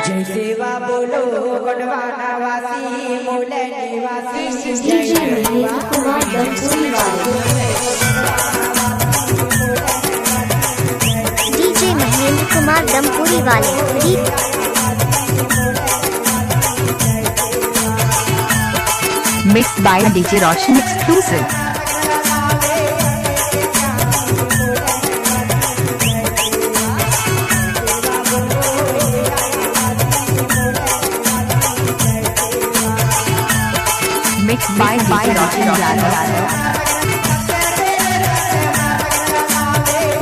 जय सेवा बोलो गढ़वाना वासी मूल निवासी डीजे महेंद्र कुमार दमपुरी वाले। डीजे महेंद्र कुमार दमपुरी वाले। Mixed by DJ Roshan exclusive. Mixed by DJ Roshan.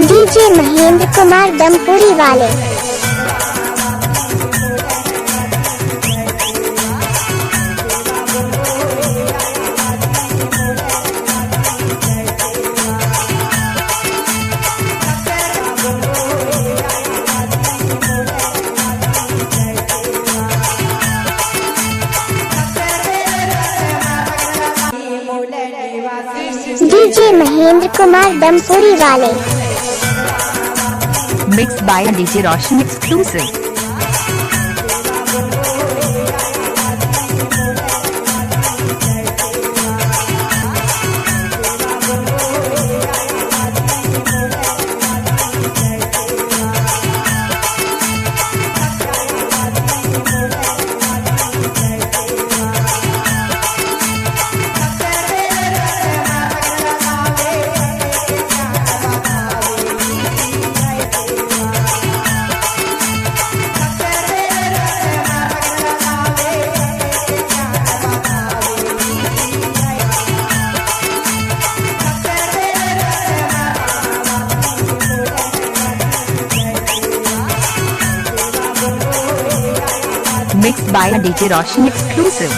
DJ Mahendra Kumar Dampuri वाले। डीजे महेंद्र कुमार दमपुरी वाले। Mixed by DJ Roshan exclusive. Mixed by DJ Roshan exclusive.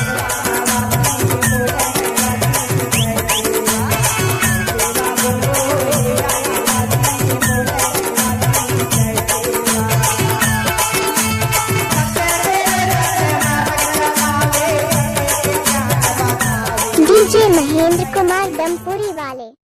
DJ Mahendra Kumar Dampuri वाले।